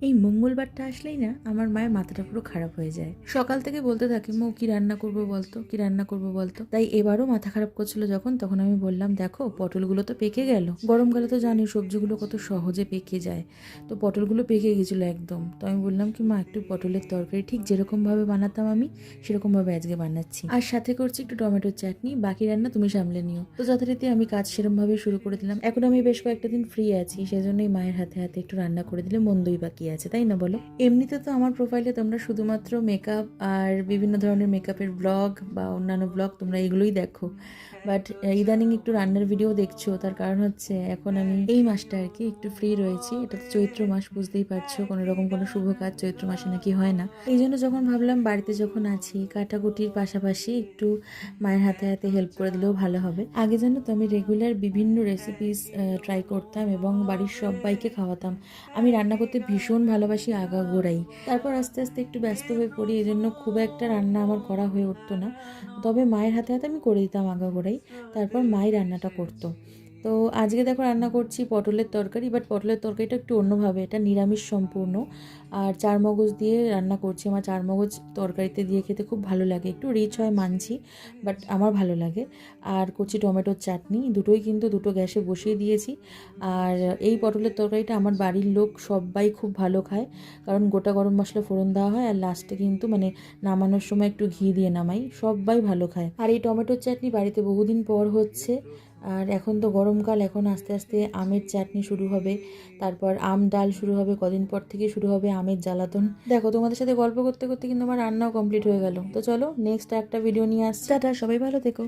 এই মঙ্গলবারটা আসলেই না আমার মায়ের মাথাটা পুরো খারাপ হয়ে যায়। সকাল থেকে বলতে থাকে, মৌ কি রান্না করবো বলতো, কি রান্না করবো বলতো। তাই এবারও মাথা খারাপ করছিল যখন, তখন আমি বললাম দেখো পটলগুলো তো পেকে গেল, গরমকালে তো জানি সবজিগুলো কত সহজে পেকে যায়, তো পটলগুলো পেকে গেছিলো একদম। তো আমি বললাম কি মা, একটু পটলের তরকারি ঠিক যেরকম ভাবে বানাতাম আমি সেরকম ভাবে আজকে বানাচ্ছি, আর সাথে করছি একটু টমেটোর চাটনি, বাকি রান্না তুমি সামলে নিও। তো যথারীতি আমি কাজ সেরকম ভাবে শুরু করে দিলাম। এখন আমি বেশ কয়েকটা দিন ফ্রি আছি, সেজন্যই মায়ের হাতে হাতে একটু রান্না করে দিলে মন্দই বাকি আছে, তাই না বলো? এমনিতে তো আমার প্রোফাইলে তোমরা শুধুমাত্র মেকআপ আর বিভিন্ন ধরনের মেকআপের ব্লগ বা অন্যান্য ব্লগ তোমরা এগুলোই দেখো, বাট ইদানিং একটু রান্নার ভিডিও দেখছো, তার কারণ হচ্ছে এখন আমি এই মাসটা আর কি একটু ফ্রি রয়েছি। এটা তো চৈত্র মাস, বুঝতেই পারছো কোনো রকম কোনো শুভ কাজ চৈত্র মাসে নাকি হয় না। এই জন্য যখন ভাবলাম বাড়িতে যখন আছি, কাটাকুটির পাশাপাশি একটু মায়ের হাতে হাতে হেল্প করে দিলেও ভালো হবে। আগে জানো তো আমি রেগুলার বিভিন্ন রেসিপিস ট্রাই করতাম এবং বাড়ির সবাইকে খাওয়াতাম। আমি রান্না করতে ভীষণ ভালোবাসি আগাগোড়াই। তারপর আস্তে আস্তে একটু ব্যস্ত হয়ে পড়ি, এই জন্য খুব একটা রান্না আমার করা হয়ে উঠতো না। তবে মায়ের হাতে হাতে আমি করে দিতাম আগাগোড়াই, তারপর মাই রান্নাটা করতো। তো আজকে দেখো রান্না করছি পটলের তরকারি, বাট পটলের তরকারিটা একটু অন্যভাবে, এটা নিরামিষ সম্পূর্ণ। আর চার মগজ দিয়ে রান্না করছি। আমার চার মগজ তরকারিতে দিয়ে খেতে খুব ভালো লাগে, একটু রিচ হয় মানছি, বাট আমার ভালো লাগে। আর করছি টমেটোর চাটনি, দুটোই কিন্তু দুটো গ্যাসে বসিয়ে দিয়েছি। আর এই পটলের তরকারিটা আমার বাড়ির লোক সবাই খুব ভালো খায়, কারণ গোটা গরম মশলা ফোড়ন দেওয়া হয় আর লাস্টে কিন্তু মানে নামানোর সময় একটু ঘি দিয়ে নামাই, সবাই ভালো খায়। আর এই টমেটোর চাটনি বাড়িতে বহুদিন পর হচ্ছে। আর এখন তো গরমকাল, এখন আস্তে আস্তে আমের চাটনি শুরু হবে, তারপর আম ডাল শুরু হবে, কদিন পর থেকে শুরু হবে আমের জ্বালাতন। দেখো তোমাদের সাথে গল্প করতে করতে কিন্তু আমার রান্নাও কমপ্লিট হয়ে গেল। তো চলো নেক্সট একটা ভিডিও নিয়ে আসছি। টাটা, সবাই ভালো থেকো।